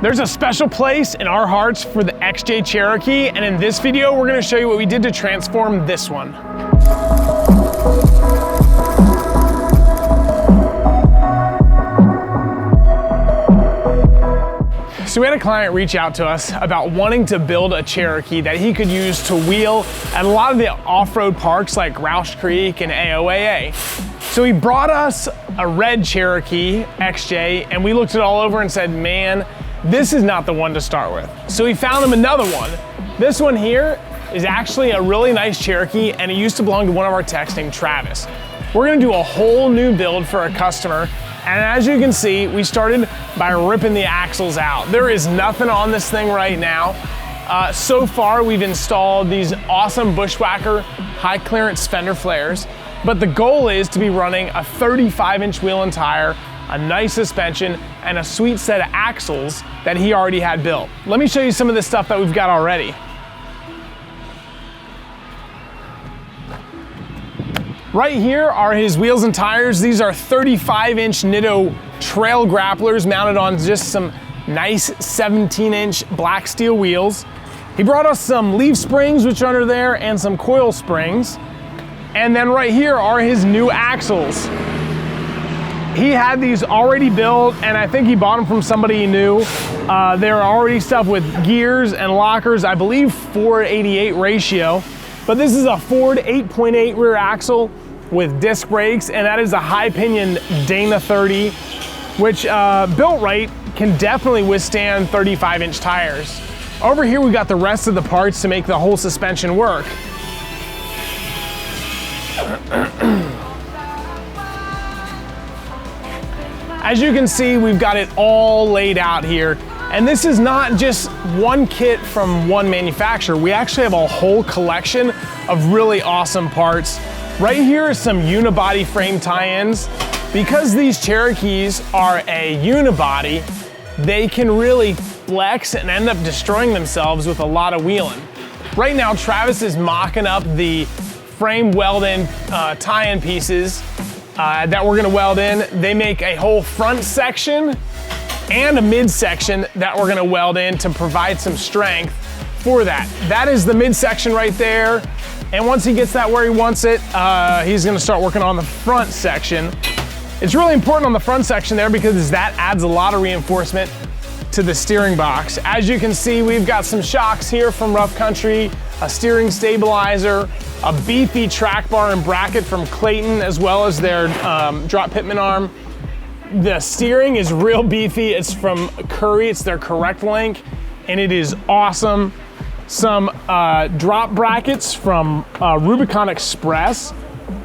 There's a special place in our hearts for the XJ Cherokee, and in this video, we're gonna show you what we did to transform this one. So we had a client reach out to us about wanting to build a Cherokee that he could use to wheel at a lot of the off-road parks like Roush Creek and AOAA. So he brought us a red Cherokee XJ, and we looked it all over and said, man, this is not the one to start with. So we found him another one. This one here is actually a really nice Cherokee, and it used to belong to one of our techs named Travis. We're gonna do a whole new build for a customer, and as you can see, we started by ripping the axles out. There is nothing on this thing right now. So far, we've installed these awesome Bushwhacker high clearance fender flares, but the goal is to be running a 35-inch wheel and tire, a nice suspension, and a sweet set of axles that he already had built. Let me show you some of the stuff that we've got already. Right here are his wheels and tires. These are 35-inch Nitto trail grapplers mounted on just some nice 17-inch black steel wheels. He brought us some leaf springs, which are under there, and some coil springs. And then right here are his new axles. He had these already built, and I think he bought them from somebody he knew. They're already stuff with gears and lockers, I believe 4:88 ratio. But this is a Ford 8.8 rear axle with disc brakes, and that is a high pinion Dana 30, which built right can definitely withstand 35-inch tires. Over here we got the rest of the parts to make the whole suspension work. As you can see, we've got it all laid out here. And this is not just one kit from one manufacturer. We actually have a whole collection of really awesome parts. Right here is some unibody frame tie-ins. Because these Cherokees are a unibody, they can really flex and end up destroying themselves with a lot of wheeling. Right now, Travis is mocking up the frame weld-in tie-in pieces that we're gonna weld in. They make a whole front section and a midsection that we're gonna weld in to provide some strength for that. That is the midsection right there. And once he gets that where he wants it, he's gonna start working on the front section. It's really important on the front section there because that adds a lot of reinforcement to the steering box. As you can see, we've got some shocks here from Rough Country, a steering stabilizer, a beefy track bar and bracket from Clayton, as well as their drop pitman arm. The steering is real beefy. It's from Curry, it's their Correct Link, and it is awesome. Some drop brackets from Rubicon Express.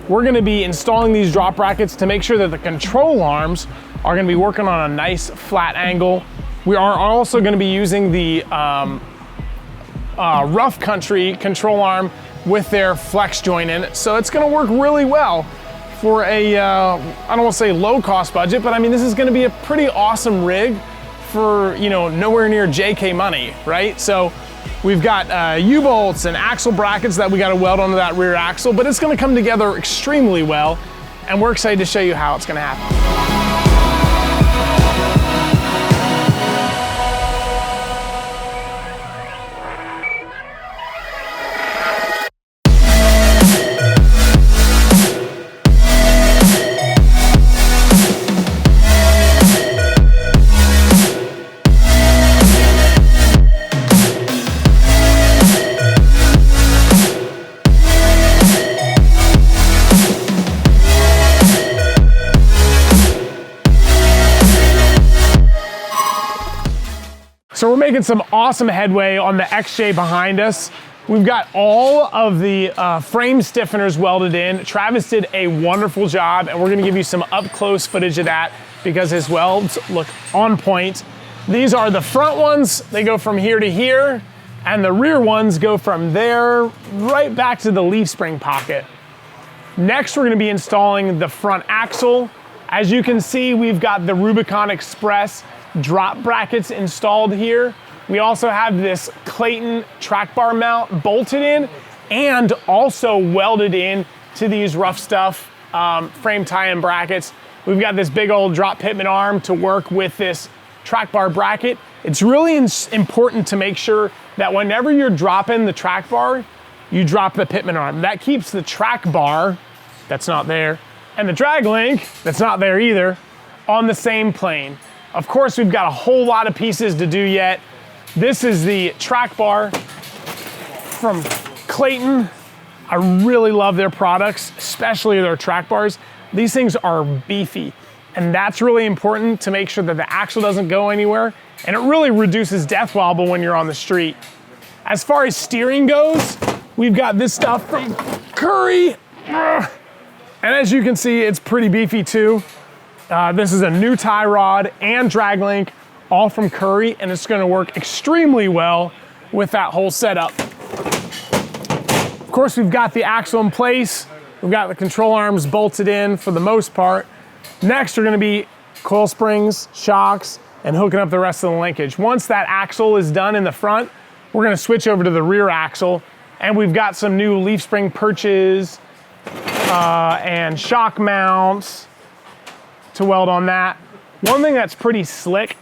We're gonna be installing these drop brackets to make sure that the control arms are gonna be working on a nice flat angle. We are also gonna be using the Rough Country control arm with their flex joint in it. So it's gonna work really well for a, I don't wanna say low cost budget, but I mean, this is gonna be a pretty awesome rig for, you know, nowhere near JK money, right? So we've got U-bolts and axle brackets that we gotta weld onto that rear axle, but it's gonna come together extremely well, and we're excited to show you how it's gonna happen. So we're making some awesome headway on the XJ behind us. We've got all of the frame stiffeners welded in. Travis did a wonderful job, and we're gonna give you some up-close footage of that because his welds look on point. These are the front ones. They go from here to here, and the rear ones go from there right back to the leaf spring pocket. Next, we're gonna be installing the front axle. As you can see, we've got the Rubicon Express drop brackets installed here. We also have this Clayton track bar mount bolted in and also welded in to these Rough Stuff frame tie-in brackets. We've got this big old drop pitman arm to work with this track bar bracket. It's really important to make sure that whenever you're dropping the track bar, you drop the pitman arm. That keeps the track bar, that's not there, and the drag link, that's not there either, on the same plane. Of course, we've got a whole lot of pieces to do yet. This is the track bar from Clayton. I really love their products, especially their track bars. These things are beefy, and that's really important to make sure that the axle doesn't go anywhere, and it really reduces death wobble when you're on the street. As far as steering goes, we've got this stuff from Curry. And as you can see, it's pretty beefy too. This is a new tie rod and drag link, all from Curry, and it's gonna work extremely well with that whole setup. Of course, we've got the axle in place. We've got the control arms bolted in for the most part. Next are gonna be coil springs, shocks, and hooking up the rest of the linkage. Once that axle is done in the front, we're gonna switch over to the rear axle, and we've got some new leaf spring perches and shock mounts to weld on that. One thing that's pretty slick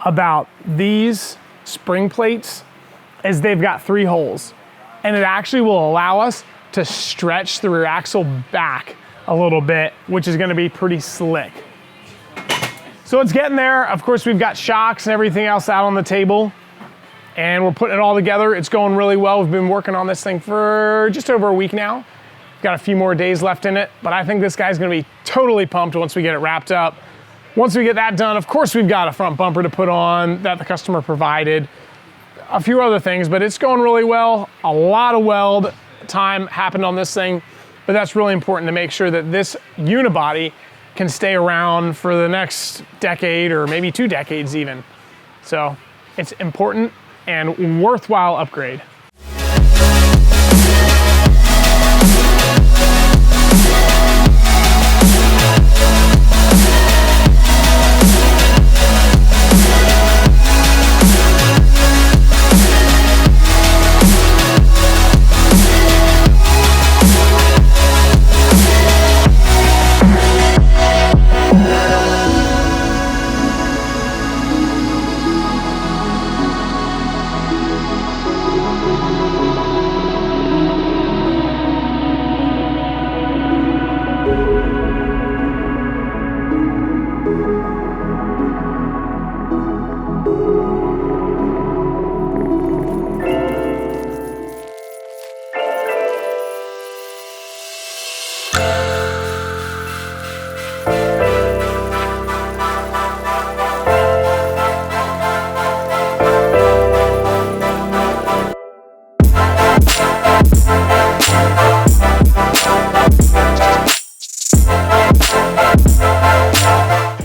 about these spring plates is they've got 3 holes, and it actually will allow us to stretch the rear axle back a little bit, which is gonna be pretty slick. So it's getting there. Of course, we've got shocks and everything else out on the table, and we're putting it all together. It's going really well. We've been working on this thing for just over a week now. We've got a few more days left in it, but I think this guy's gonna be totally pumped once we get it wrapped up. Once we get that done, of course, we've got a front bumper to put on that the customer provided, a few other things, but it's going really well. A lot of weld time happened on this thing, but that's really important to make sure that this unibody can stay around for the next decade or maybe 2 decades even. So it's important and worthwhile upgrade.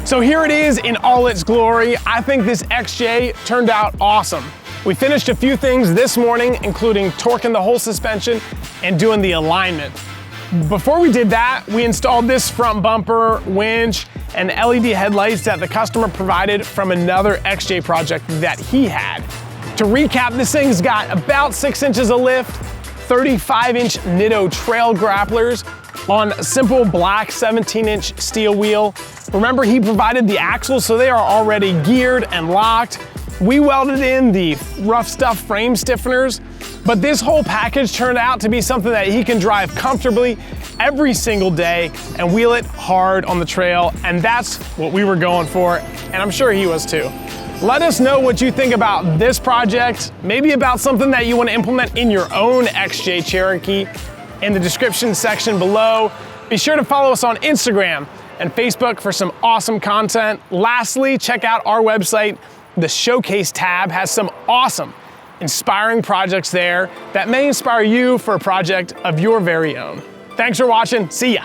So here it is in all its glory. I think this XJ turned out awesome. We finished a few things this morning, including torquing the whole suspension and doing the alignment. Before we did that, we installed this front bumper, winch, and LED headlights that the customer provided from another XJ project that he had. To recap, this thing's got about 6 inches of lift, 35-inch Nitto trail grapplers on a simple black 17-inch steel wheel. Remember, he provided the axles, so they are already geared and locked. We welded in the rough stuff frame stiffeners, but this whole package turned out to be something that he can drive comfortably every single day and wheel it hard on the trail, and that's what we were going for, and I'm sure he was too. Let us know what you think about this project, maybe about something that you want to implement in your own XJ Cherokee in the description section below. Be sure to follow us on Instagram and Facebook for some awesome content. Lastly, check out our website. The Showcase tab has some awesome, inspiring projects there that may inspire you for a project of your very own. Thanks for watching. See ya.